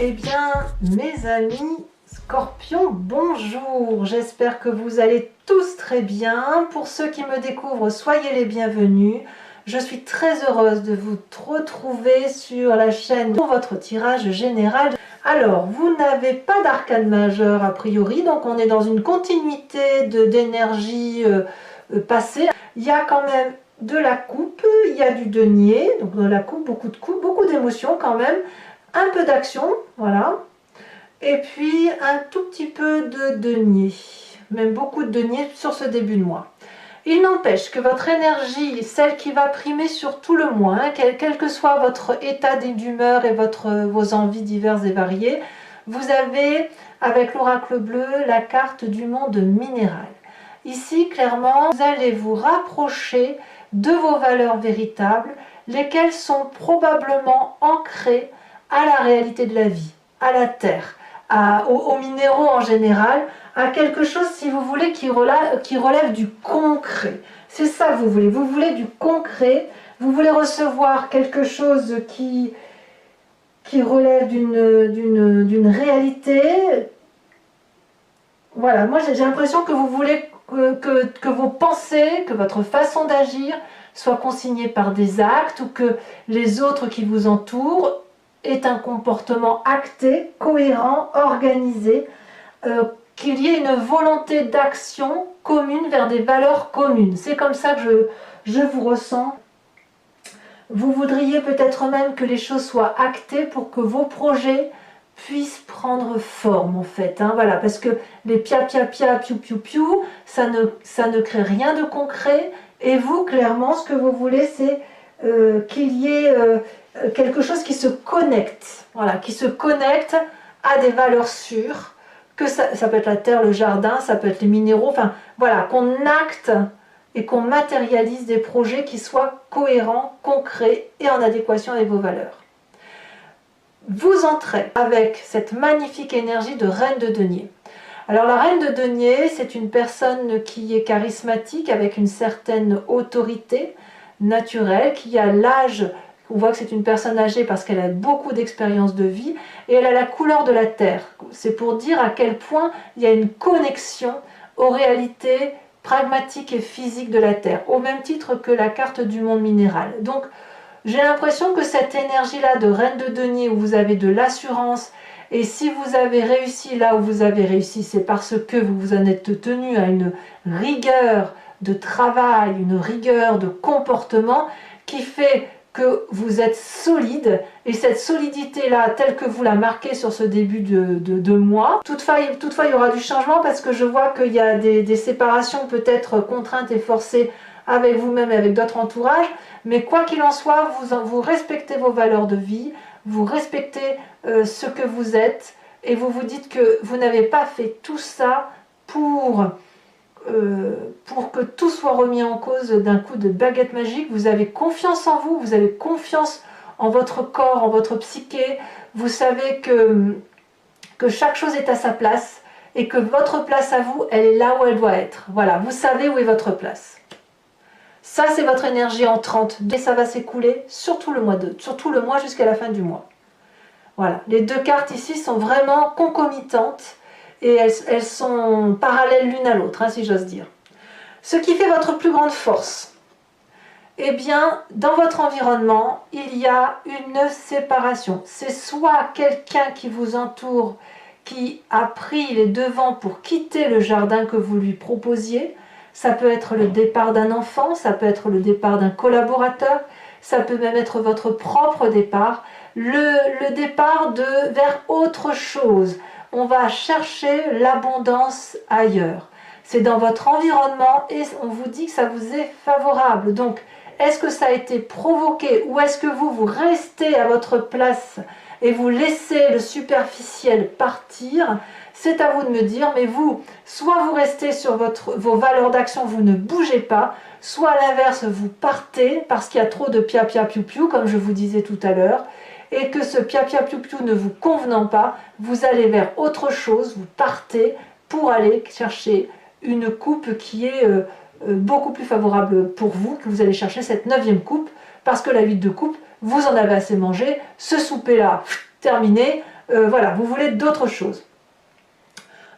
Eh bien, mes amis Scorpions, bonjour. J'espère que vous allez tous très bien. Pour ceux qui me découvrent, soyez les bienvenus. Je suis très heureuse de vous retrouver sur la chaîne pour votre tirage général. Alors, vous n'avez pas d'arcane majeur a priori, donc on est dans une continuité d'énergie passée. Il y a quand même de la coupe, il y a du denier, donc de la coupe, beaucoup d'émotions quand même. Un peu d'action, voilà, et puis un tout petit peu de denier, même beaucoup de denier sur ce début de mois. Il n'empêche que votre énergie, celle qui va primer sur tout le mois, hein, quel que soit votre état d'humeur et vos envies diverses et variées, vous avez, avec l'oracle bleu, la carte du monde minéral. Ici, clairement, vous allez vous rapprocher de vos valeurs véritables, lesquelles sont probablement ancrées à la réalité de la vie, à la terre, aux minéraux en général, à quelque chose, si vous voulez, qui relève du concret. C'est ça que vous voulez du concret, vous voulez recevoir quelque chose qui relève d'une réalité. Voilà, moi j'ai l'impression que vous voulez que vos pensées, que votre façon d'agir soit consignée par des actes, ou que les autres qui vous entourent est un comportement acté, cohérent, organisé, qu'il y ait une volonté d'action commune vers des valeurs communes. C'est comme ça que je vous ressens. Vous voudriez peut-être même que les choses soient actées pour que vos projets puissent prendre forme, en fait. Hein, voilà, parce que les pia, piou, piou, piou, ça ne crée rien de concret. Et vous, clairement, ce que vous voulez, c'est qu'il y ait quelque chose qui se connecte, voilà, qui se connecte à des valeurs sûres, que ça peut être la terre, le jardin, ça peut être les minéraux, enfin voilà, qu'on acte et qu'on matérialise des projets qui soient cohérents, concrets et en adéquation avec vos valeurs. Vous entrez avec cette magnifique énergie de reine de denier. Alors la reine de denier, c'est une personne qui est charismatique, avec une certaine autorité naturelle, qui a l'âge, on voit que c'est une personne âgée parce qu'elle a beaucoup d'expérience de vie, et elle a la couleur de la terre. C'est pour dire à quel point il y a une connexion aux réalités pragmatiques et physiques de la terre, au même titre que la carte du monde minéral. Donc j'ai l'impression que cette énergie-là de reine de denier, où vous avez de l'assurance, et si vous avez réussi là où vous avez réussi, c'est parce que vous vous en êtes tenu à une rigueur de travail, une rigueur de comportement qui fait que vous êtes solide, et cette solidité-là, telle que vous la marquez sur ce début de mois, toutefois il y aura du changement, parce que je vois qu'il y a des séparations peut-être contraintes et forcées avec vous-même et avec d'autres entourages, mais quoi qu'il en soit, vous respectez vos valeurs de vie, vous respectez ce que vous êtes, et vous vous dites que vous n'avez pas fait tout ça pour que tout soit remis en cause d'un coup de baguette magique. Vous avez confiance en vous, vous avez confiance en votre corps, en votre psyché, vous savez que chaque chose est à sa place, et que votre place à vous, elle est là où elle doit être. Voilà, vous savez où est votre place. Ça, c'est votre énergie entrante, et ça va s'écouler sur tout le mois jusqu'à la fin du mois. Voilà, les deux cartes ici sont vraiment concomitantes, et elles sont parallèles l'une à l'autre, hein, si j'ose dire. Ce qui fait votre plus grande force, eh bien, dans votre environnement, il y a une séparation. C'est soit quelqu'un qui vous entoure qui a pris les devants pour quitter le jardin que vous lui proposiez. Ça peut être le départ d'un enfant, ça peut être le départ d'un collaborateur, ça peut même être votre propre départ, le départ vers autre chose. On va chercher l'abondance ailleurs. C'est dans votre environnement, et on vous dit que ça vous est favorable. Donc, est-ce que ça a été provoqué, ou est-ce que vous restez à votre place et vous laissez le superficiel partir? C'est à vous de me dire, mais vous, soit vous restez sur vos valeurs d'action, vous ne bougez pas, soit à l'inverse, vous partez parce qu'il y a trop de pia pia piou piou, comme je vous disais tout à l'heure, et que ce pia pia piou piou ne vous convenant pas, vous allez vers autre chose, vous partez pour aller chercher une coupe qui est beaucoup plus favorable pour vous, que vous allez chercher cette 9e coupe, parce que la 8 de coupe, vous en avez assez mangé, ce souper-là, terminé, Voilà, vous voulez d'autres choses.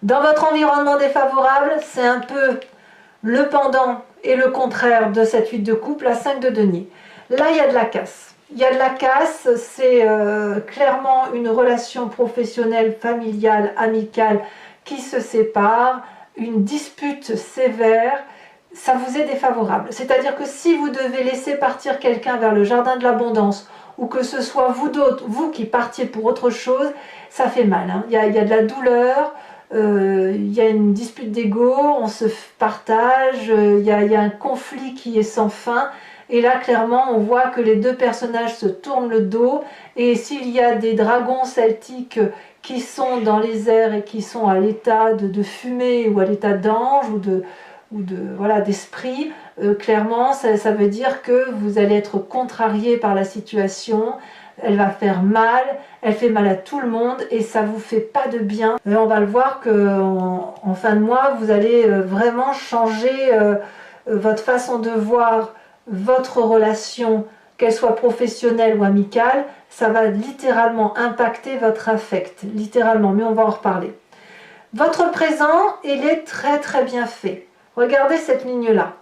Dans votre environnement défavorable, c'est un peu le pendant et le contraire de cette 8 de coupe, la 5 de denier. Là, il y a de la casse. Il y a de la casse, c'est clairement une relation professionnelle, familiale, amicale qui se sépare, une dispute sévère, ça vous est défavorable. C'est-à-dire que si vous devez laisser partir quelqu'un vers le jardin de l'abondance, ou que ce soit vous d'autres, vous qui partiez pour autre chose, ça fait mal. Hein. Il y a de la douleur, il y a une dispute d'ego, on se partage, il y a un conflit qui est sans fin. Et là, clairement, on voit que les deux personnages se tournent le dos. Et s'il y a des dragons celtiques qui sont dans les airs et qui sont à l'état de fumée ou à l'état d'ange voilà, d'esprit, clairement, ça veut dire que vous allez être contrarié par la situation. Elle va faire mal, elle fait mal à tout le monde et ça vous fait pas de bien. On va le voir qu'en fin de mois, vous allez vraiment changer votre façon de voir votre relation, qu'elle soit professionnelle ou amicale. Ça va littéralement impacter votre affect, littéralement, mais on va en reparler. Votre présent, il est très très bien fait. Regardez cette ligne-là.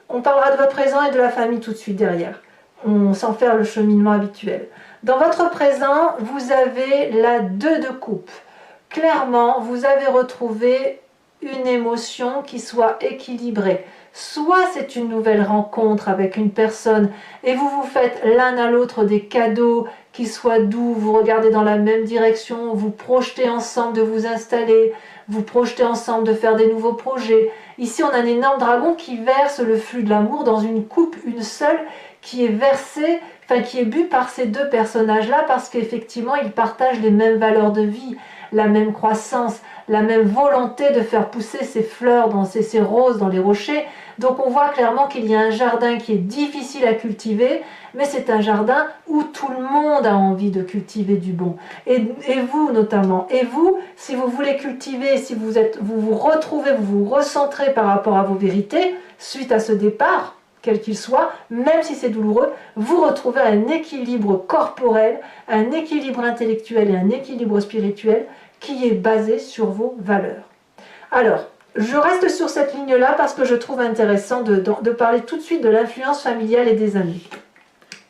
On parlera de votre présent et de la famille tout de suite derrière. On s'en fait le cheminement habituel. Dans votre présent, vous avez la 2 de coupe. Clairement, vous avez retrouvé une émotion qui soit équilibrée. Soit c'est une nouvelle rencontre avec une personne et vous vous faites l'un à l'autre des cadeaux qui soient doux, vous regardez dans la même direction, vous projetez ensemble de vous installer, vous projetez ensemble de faire des nouveaux projets. Ici, on a un énorme dragon qui verse le flux de l'amour dans une coupe, une seule, qui est versée, enfin qui est bu par ces deux personnages-là parce qu'effectivement, ils partagent les mêmes valeurs de vie, la même croissance, la même volonté de faire pousser ces fleurs, ces roses dans les rochers. Donc on voit clairement qu'il y a un jardin qui est difficile à cultiver, mais c'est un jardin où tout le monde a envie de cultiver du bon. Et vous notamment. Et vous, si vous voulez cultiver, si vous vous retrouvez, vous vous recentrez par rapport à vos vérités, suite à ce départ, quel qu'il soit, même si c'est douloureux, vous retrouvez un équilibre corporel, un équilibre intellectuel et un équilibre spirituel qui est basé sur vos valeurs. Alors, je reste sur cette ligne-là parce que je trouve intéressant de parler tout de suite de l'influence familiale et des amis.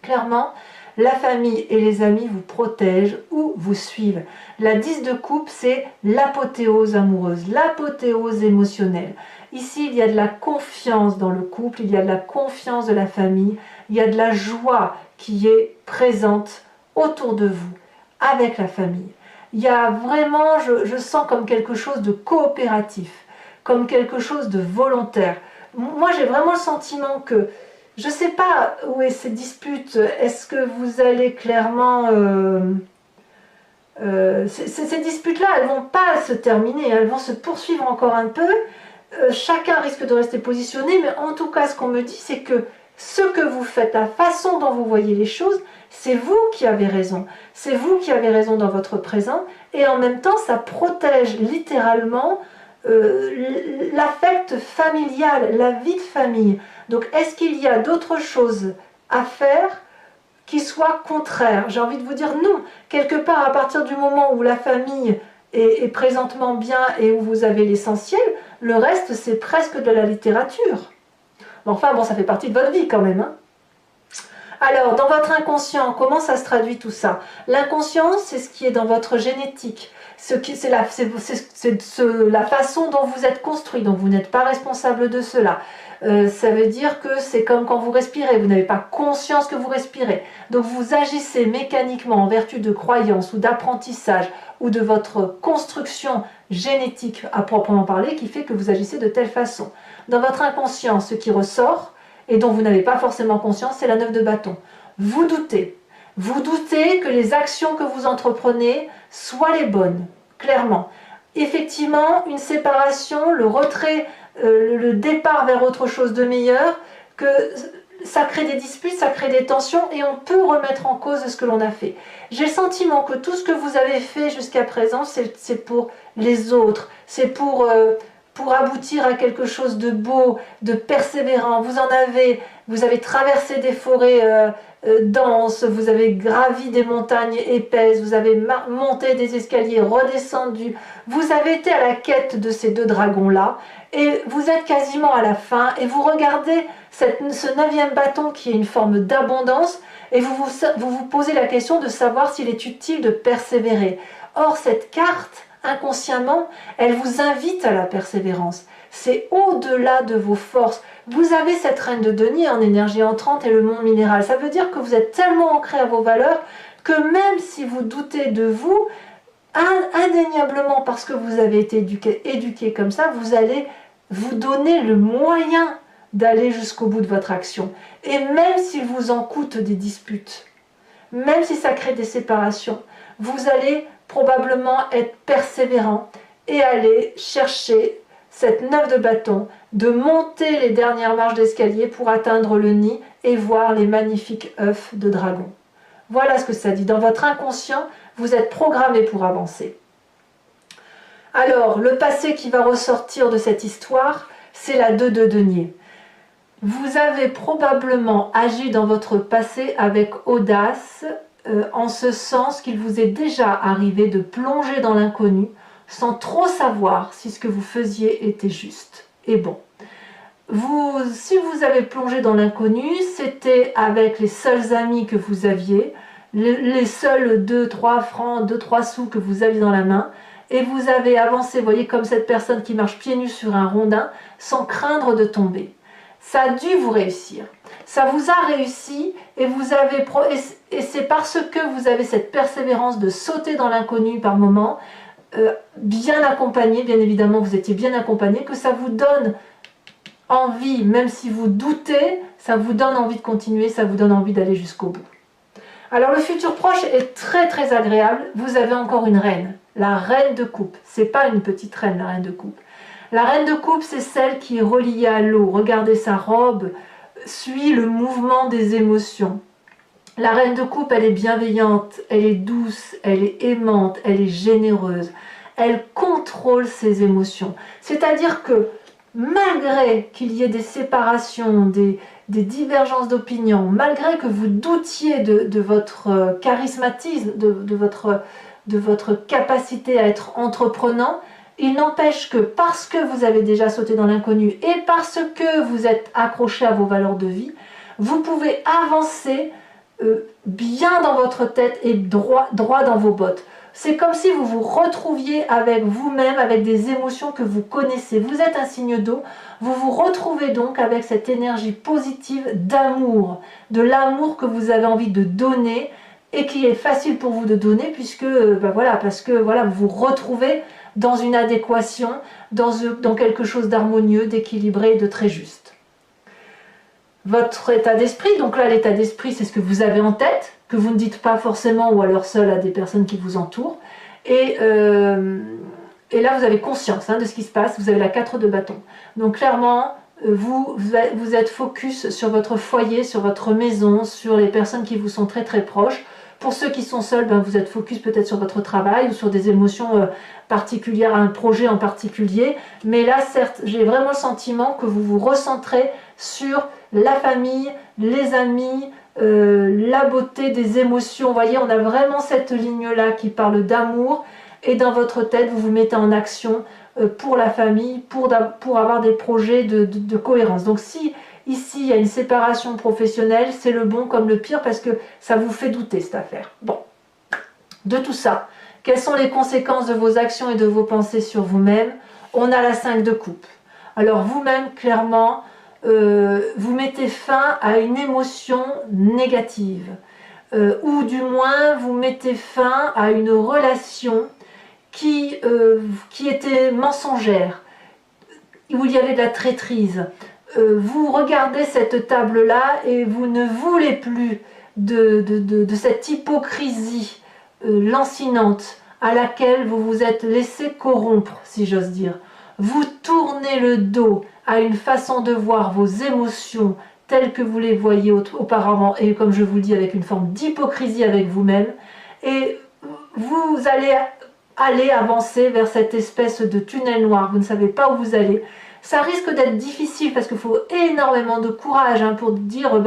Clairement, la famille et les amis vous protègent ou vous suivent. La 10 de coupe, c'est l'apothéose amoureuse, l'apothéose émotionnelle. Ici, il y a de la confiance dans le couple, il y a de la confiance de la famille, il y a de la joie qui est présente autour de vous, avec la famille. Il y a vraiment, je sens comme quelque chose de coopératif, comme quelque chose de volontaire. Moi, j'ai vraiment le sentiment que, je ne sais pas où est ces disputes, est-ce que vous allez clairement... ces disputes-là, elles ne vont pas se terminer, elles vont se poursuivre encore un peu. Chacun risque de rester positionné, mais en tout cas, ce qu'on me dit, c'est que ce que vous faites, la façon dont vous voyez les choses, c'est vous qui avez raison. C'est vous qui avez raison dans votre présent, et en même temps, ça protège littéralement l'affect familial, la vie de famille. Donc, est-ce qu'il y a d'autres choses à faire qui soient contraires? J'ai envie de vous dire non. Quelque part, à partir du moment où la famille est présentement bien et où vous avez l'essentiel, le reste, c'est presque de la littérature. Enfin, bon, ça fait partie de votre vie quand même. Hein. Alors, dans votre inconscient, comment ça se traduit tout ça? L'inconscient, c'est ce qui est dans votre génétique. C'est la façon dont vous êtes construit, donc vous n'êtes pas responsable de cela. Ça veut dire que c'est comme quand vous respirez, vous n'avez pas conscience que vous respirez. Donc vous agissez mécaniquement en vertu de croyances ou d'apprentissage ou de votre construction génétique à proprement parler qui fait que vous agissez de telle façon. Dans votre inconscient, ce qui ressort et dont vous n'avez pas forcément conscience, c'est la 9 de bâton. Vous doutez. Vous doutez que les actions que vous entreprenez soient les bonnes, clairement. Effectivement, une séparation, le retrait, le départ vers autre chose de meilleur, que ça crée des disputes, ça crée des tensions et on peut remettre en cause ce que l'on a fait. J'ai le sentiment que tout ce que vous avez fait jusqu'à présent, c'est pour les autres, c'est pour aboutir à quelque chose de beau, de persévérant. Vous avez traversé des forêts dense, vous avez gravi des montagnes épaisses, vous avez monté des escaliers, redescendu, vous avez été à la quête de ces 2 dragons-là, et vous êtes quasiment à la fin, et vous regardez ce 9e bâton qui est une forme d'abondance, et vous vous posez la question de savoir s'il est utile de persévérer. Or, cette carte, inconsciemment, elle vous invite à la persévérance. C'est au-delà de vos forces. Vous avez cette reine de denier en énergie entrante et le monde minéral. Ça veut dire que vous êtes tellement ancré à vos valeurs que même si vous doutez de vous, indéniablement parce que vous avez été éduqué comme ça, vous allez vous donner le moyen d'aller jusqu'au bout de votre action. Et même s'il vous en coûte des disputes, même si ça crée des séparations, vous allez probablement être persévérant et aller chercher cette 9 de bâton, de monter les dernières marches d'escalier pour atteindre le nid et voir les magnifiques œufs de dragon. Voilà ce que ça dit. Dans votre inconscient, vous êtes programmé pour avancer. Alors, le passé qui va ressortir de cette histoire, c'est la 2 de denier. Vous avez probablement agi dans votre passé avec audace, en ce sens qu'il vous est déjà arrivé de plonger dans l'inconnu sans trop savoir si ce que vous faisiez était juste et bon. Si vous avez plongé dans l'inconnu, c'était avec les seuls amis que vous aviez, les seuls 2-3 francs, 2-3 sous que vous aviez dans la main, et vous avez avancé, vous voyez, comme cette personne qui marche pieds nus sur un rondin, sans craindre de tomber. Ça a dû vous réussir. Ça vous a réussi et c'est parce que vous avez cette persévérance de sauter dans l'inconnu par moment, bien accompagné, bien évidemment vous étiez bien accompagné, que ça vous donne envie, même si vous doutez, ça vous donne envie de continuer, ça vous donne envie d'aller jusqu'au bout. Alors le futur proche est très très agréable. Vous avez encore une reine, la reine de coupe. C'est pas une petite reine, la reine de coupe. La reine de coupe, c'est celle qui est reliée à l'eau. Regardez, sa robe suit le mouvement des émotions. La reine de coupe, elle est bienveillante, elle est douce, elle est aimante, elle est généreuse. Elle contrôle ses émotions. C'est-à-dire que malgré qu'il y ait des séparations, des divergences d'opinion, malgré que vous doutiez de votre charismatisme, de votre capacité à être entreprenant, il n'empêche que parce que vous avez déjà sauté dans l'inconnu et parce que vous êtes accroché à vos valeurs de vie, vous pouvez avancer bien dans votre tête et droit dans vos bottes. C'est comme si vous vous retrouviez avec vous-même, avec des émotions que vous connaissez. Vous êtes un signe d'eau, vous vous retrouvez donc avec cette énergie positive d'amour, de l'amour que vous avez envie de donner et qui est facile pour vous de donner puisque, parce que vous vous retrouvez dans une adéquation, dans quelque chose d'harmonieux, d'équilibré et de très juste. Votre état d'esprit, donc là l'état d'esprit c'est ce que vous avez en tête, que vous ne dites pas forcément ou alors seul à des personnes qui vous entourent. Et là vous avez conscience de ce qui se passe, vous avez la 4 de bâton. Donc clairement, vous êtes focus sur votre foyer, sur votre maison, sur les personnes qui vous sont très très proches. Pour ceux qui sont seuls, vous êtes focus peut-être sur votre travail ou sur des émotions particulières à un projet en particulier. Mais là, certes, j'ai vraiment le sentiment que vous vous recentrez sur la famille, les amis, la beauté des émotions. Vous voyez, on a vraiment cette ligne-là qui parle d'amour. Et dans votre tête, vous vous mettez en action pour la famille, pour avoir des projets de cohérence. Donc si ici, il y a une séparation professionnelle, c'est le bon comme le pire parce que ça vous fait douter cette affaire. Bon, de tout ça, quelles sont les conséquences de vos actions et de vos pensées sur vous-même? On a la 5 de coupe. Alors vous-même, clairement, vous mettez fin à une émotion négative. Ou du moins, vous mettez fin à une relation qui était mensongère, où il y avait de la traîtrise. Vous regardez cette table-là et vous ne voulez plus de cette hypocrisie lancinante à laquelle vous vous êtes laissé corrompre, si j'ose dire. Vous tournez le dos à une façon de voir vos émotions telles que vous les voyiez auparavant et comme je vous le dis avec une forme d'hypocrisie avec vous-même et vous allez avancer vers cette espèce de tunnel noir, vous ne savez pas où vous allez. Ça risque d'être difficile parce qu'il faut énormément de courage pour dire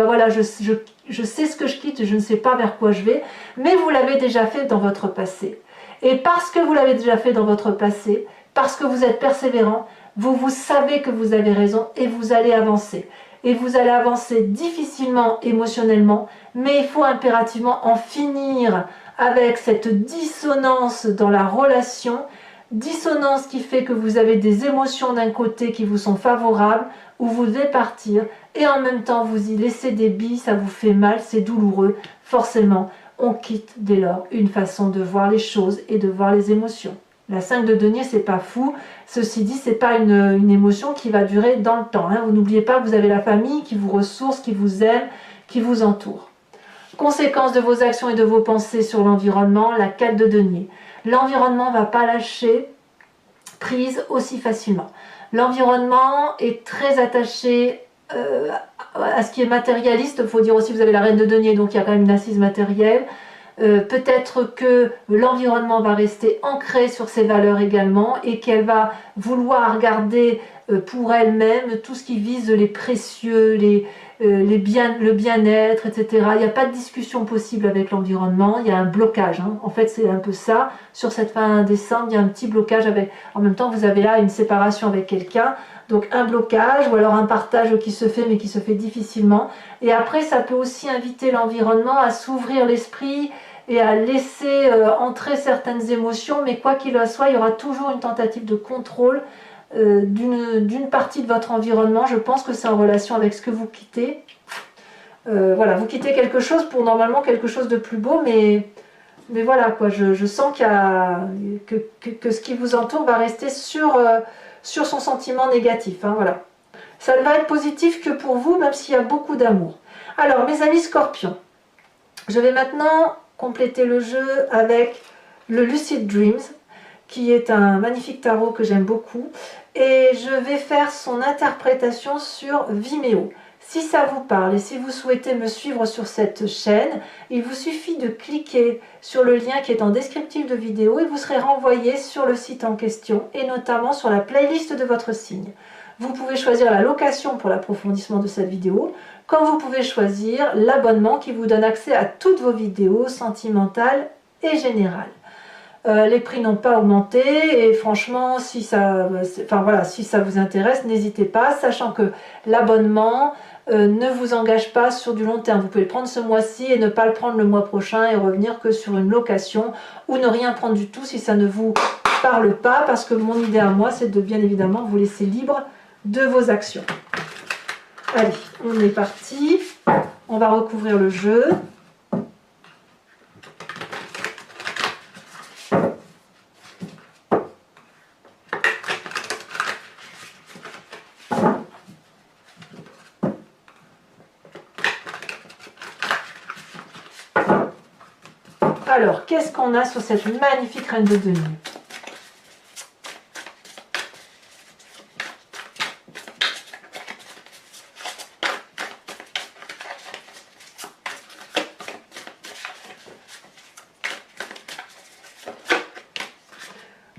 je sais ce que je quitte, je ne sais pas vers quoi je vais, mais vous l'avez déjà fait dans votre passé. Et parce que vous l'avez déjà fait dans votre passé, parce que vous êtes persévérant, vous savez que vous avez raison et vous allez avancer. Et vous allez avancer difficilement émotionnellement, mais il faut impérativement en finir avec cette dissonance dans la relation, dissonance qui fait que vous avez des émotions d'un côté qui vous sont favorables, où vous devez partir, et en même temps vous y laissez des billes, ça vous fait mal, c'est douloureux, forcément on quitte dès lors une façon de voir les choses et de voir les émotions. La 5 de denier, c'est pas fou. Ceci dit, c'est pas une émotion qui va durer dans le temps. Hein. Vous n'oubliez pas que vous avez la famille qui vous ressource, qui vous aime, qui vous entoure. Conséquence de vos actions et de vos pensées sur l'environnement, la 4 de denier. L'environnement ne va pas lâcher prise aussi facilement. L'environnement est très attaché à ce qui est matérialiste. Il faut dire aussi que vous avez la reine de denier, donc il y a quand même une assise matérielle. Peut-être que l'environnement va rester ancré sur ses valeurs également et qu'elle va vouloir garder pour elle-même tout ce qui vise les précieux, le bien-être, etc. Il n'y a pas de discussion possible avec l'environnement, il y a un blocage. Hein. En fait, c'est un peu ça. Sur cette fin décembre, il y a un petit blocage avec. En même temps, vous avez là une séparation avec quelqu'un. Donc un blocage ou alors un partage qui se fait mais qui se fait difficilement. Et après, ça peut aussi inviter l'environnement à s'ouvrir l'esprit et à laisser entrer certaines émotions, mais quoi qu'il en soit, il y aura toujours une tentative de contrôle d'une partie de votre environnement. Je pense que c'est en relation avec ce que vous quittez. Voilà, vous quittez quelque chose pour normalement quelque chose de plus beau, mais voilà, quoi, je sens que ce qui vous entoure va rester sur son sentiment négatif. Hein, voilà. Ça ne va être positif que pour vous, même s'il y a beaucoup d'amour. Alors, mes amis scorpions, je vais maintenant compléter le jeu avec le Lucid Dreams, qui est un magnifique tarot que j'aime beaucoup. Et je vais faire son interprétation sur Vimeo. Si ça vous parle et si vous souhaitez me suivre sur cette chaîne, il vous suffit de cliquer sur le lien qui est en descriptif de vidéo et vous serez renvoyé sur le site en question et notamment sur la playlist de votre signe. Vous pouvez choisir la location pour l'approfondissement de cette vidéo, comme vous pouvez choisir l'abonnement qui vous donne accès à toutes vos vidéos sentimentales et générales. Les prix n'ont pas augmenté et franchement, si ça vous intéresse, n'hésitez pas, sachant que l'abonnement ne vous engage pas sur du long terme. Vous pouvez le prendre ce mois-ci et ne pas le prendre le mois prochain et revenir que sur une location ou ne rien prendre du tout si ça ne vous parle pas, parce que mon idée à moi, c'est de bien évidemment vous laisser libre de vos actions. Allez, on est parti. On va recouvrir le jeu. Alors, qu'est-ce qu'on a sur cette magnifique reine de denier?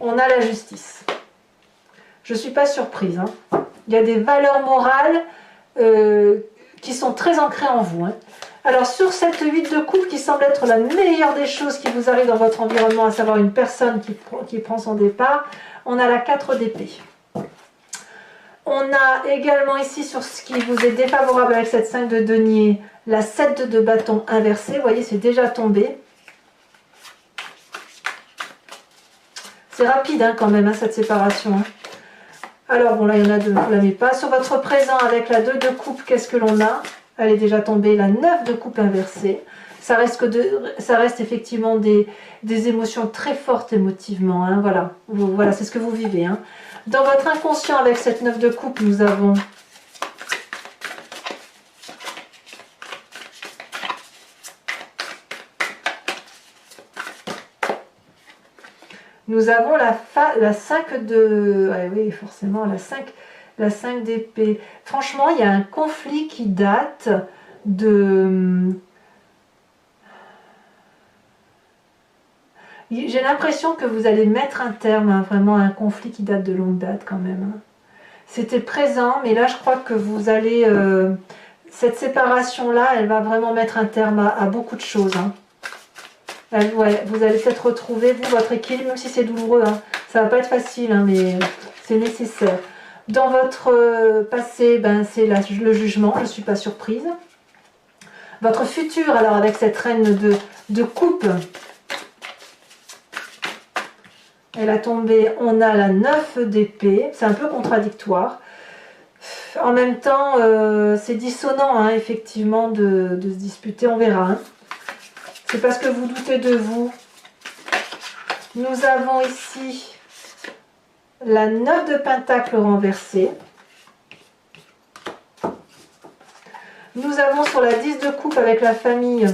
On a la justice. Je ne suis pas surprise. Hein. Il y a des valeurs morales qui sont très ancrées en vous. Hein. Alors sur cette 8 de coupe qui semble être la meilleure des choses qui vous arrive dans votre environnement, à savoir une personne qui prend son départ, on a la 4 d'épée. On a également ici, sur ce qui vous est défavorable avec cette 5 de denier, la 7 de bâton inversée. Vous voyez, c'est déjà tombé. C'est rapide hein, quand même, hein, cette séparation. Hein. Alors, bon, là, il y en a deux, ne vous la mettez pas. Sur votre présent, avec la 2 de coupe, qu'est-ce que l'on a? Elle est déjà tombée, la 9 de coupe inversée. Ça reste effectivement des émotions très fortes émotivement. Hein, voilà, voilà c'est ce que vous vivez. Hein. Dans votre inconscient, avec cette 9 de coupe, nous avons la 5 de... Ah oui, forcément, la 5 d'épée. Franchement, il y a un conflit qui date de... J'ai l'impression que vous allez mettre un terme à vraiment un conflit qui date de longue date quand même. C'était présent, mais là, je crois que vous allez... cette séparation-là, elle va vraiment mettre un terme à beaucoup de choses. Hein. Ouais, vous allez peut-être retrouver, vous, votre équilibre, même si c'est douloureux. Hein. Ça va pas être facile, hein, mais c'est nécessaire. Dans votre passé, ben, c'est le jugement, je ne suis pas surprise. Votre futur, alors avec cette reine de coupe, elle a tombé, on a la 9 d'épée, c'est un peu contradictoire. En même temps, c'est dissonant, hein, effectivement, de se disputer, on verra. Hein. C'est parce que vous doutez de vous. Nous avons ici la 9 de pentacle renversée. Nous avons sur la 10 de coupe avec la famille.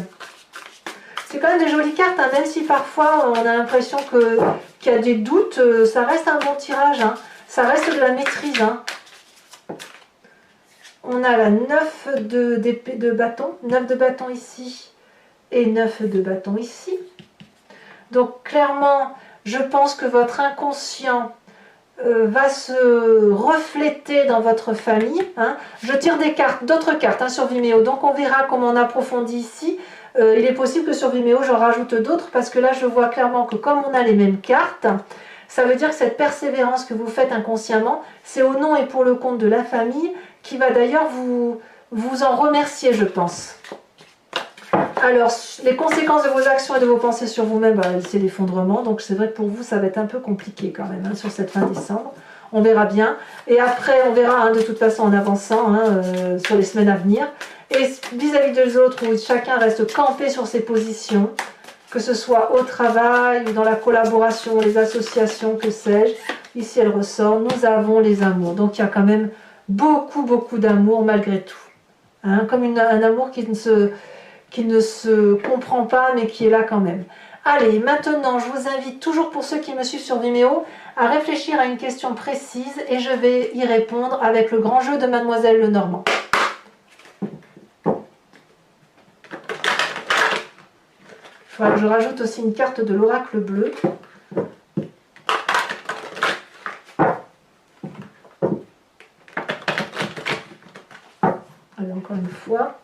C'est quand même des jolies cartes, hein, même si parfois on a l'impression qu'il y a des doutes, ça reste un bon tirage. Hein. Ça reste de la maîtrise. Hein. On a la 9 de bâton, 9 de bâton ici et 9 de bâton ici. Donc clairement, je pense que votre inconscient va se refléter dans votre famille. Hein. Je tire des cartes, d'autres cartes hein, sur Vimeo, donc on verra comment on approfondit ici. Il est possible que sur Vimeo, j'en rajoute d'autres, parce que là, je vois clairement que comme on a les mêmes cartes, ça veut dire que cette persévérance que vous faites inconsciemment, c'est au nom et pour le compte de la famille, qui va d'ailleurs vous en remercier, je pense. Alors, les conséquences de vos actions et de vos pensées sur vous-même, bah, c'est l'effondrement. Donc, c'est vrai que pour vous, ça va être un peu compliqué quand même, hein, sur cette fin décembre. On verra bien. Et après, on verra hein, de toute façon en avançant hein, sur les semaines à venir. Et vis-à-vis des autres, où chacun reste campé sur ses positions, que ce soit au travail ou dans la collaboration, les associations, que sais-je. Ici, elle ressort. Nous avons les amours. Donc, il y a quand même beaucoup, beaucoup d'amour malgré tout. Hein, comme un amour qui ne se comprend pas, mais qui est là quand même. Allez, maintenant, je vous invite, toujours pour ceux qui me suivent sur Vimeo, à réfléchir à une question précise et je vais y répondre avec le grand jeu de Mademoiselle Lenormand. Il faudra que je rajoute aussi une carte de l'oracle bleu. Allez, encore une fois.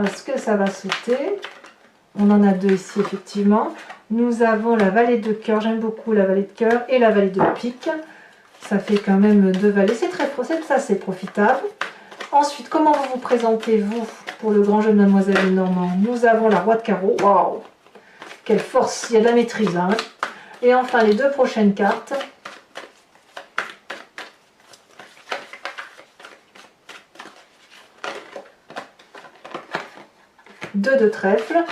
Est-ce que ça va sauter? On en a deux ici effectivement. Nous avons la vallée de cœur, j'aime beaucoup la vallée de cœur et la vallée de pique. Ça fait quand même deux vallées, c'est ça c'est profitable. Ensuite, comment vous vous présentez vous pour le grand jeu de Mademoiselle Lenormand? Nous avons la roi de carreau, waouh, quelle force, il y a de la maîtrise. Hein. Et enfin les deux prochaines cartes. 2 de trèfle.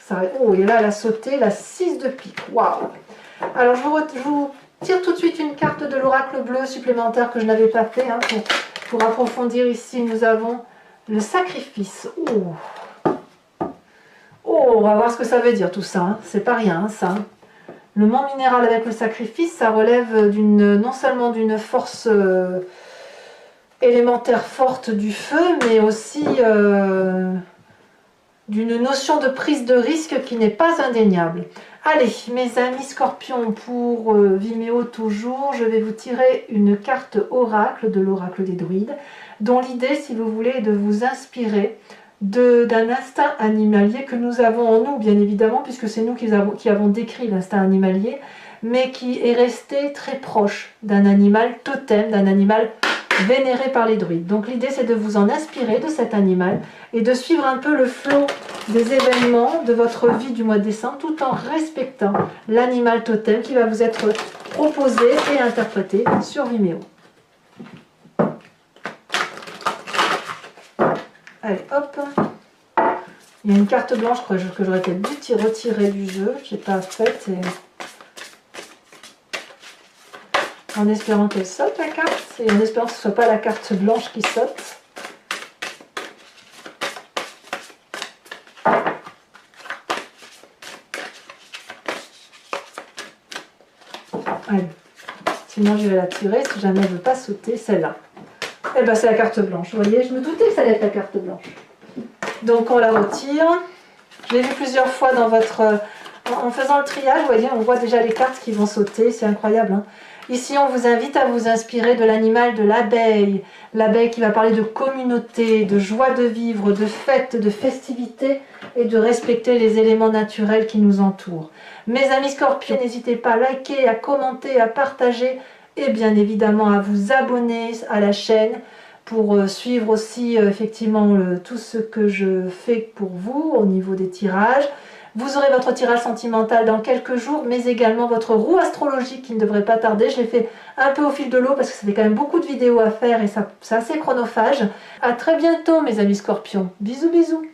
Ça, oh, et là, elle a sauté la 6 de pique. Waouh! Alors, je vous tire tout de suite une carte de l'oracle bleu supplémentaire que je n'avais pas fait. Hein, pour approfondir ici, nous avons le sacrifice. Oh. Oh, on va voir ce que ça veut dire tout ça. Hein. C'est pas rien, hein, ça. Le monde minéral avec le sacrifice, ça relève non seulement d'une force élémentaire forte du feu, mais aussi d'une notion de prise de risque qui n'est pas indéniable. Allez, mes amis scorpions, pour Vimeo toujours, je vais vous tirer une carte oracle de l'oracle des druides, dont l'idée, si vous voulez, est de vous inspirer d'un instinct animalier que nous avons en nous, bien évidemment, puisque c'est nous qui avons décrit l'instinct animalier, mais qui est resté très proche d'un animal totem, d'un animal vénéré par les druides. Donc l'idée, c'est de vous en inspirer de cet animal et de suivre un peu le flot des événements de votre vie du mois de décembre, tout en respectant l'animal totem qui va vous être proposé et interprété sur Vimeo. Allez, hop. Il y a une carte blanche que j'aurais peut-être dû retirer du jeu. Je n'ai pas faite. En espérant qu'elle saute la carte. Et en espérant que ce ne soit pas la carte blanche qui saute. Allez. Sinon, je vais la tirer si jamais elle ne veut pas sauter, celle-là. Eh ben, c'est la carte blanche. Vous voyez, je me doutais que ça allait être la carte blanche. Donc, on la retire. Je l'ai vu plusieurs fois dans votre... En faisant le triage, vous voyez, on voit déjà les cartes qui vont sauter. C'est incroyable, hein. Ici, on vous invite à vous inspirer de l'animal de l'abeille. L'abeille qui va parler de communauté, de joie de vivre, de fête, de festivité et de respecter les éléments naturels qui nous entourent. Mes amis scorpions, n'hésitez pas à liker, à commenter, à partager et bien évidemment à vous abonner à la chaîne pour suivre aussi effectivement tout ce que je fais pour vous au niveau des tirages. Vous aurez votre tirage sentimental dans quelques jours, mais également votre roue astrologique qui ne devrait pas tarder. Je l'ai fait un peu au fil de l'eau parce que ça fait quand même beaucoup de vidéos à faire et c'est assez chronophage. À très bientôt mes amis scorpions. Bisous bisous.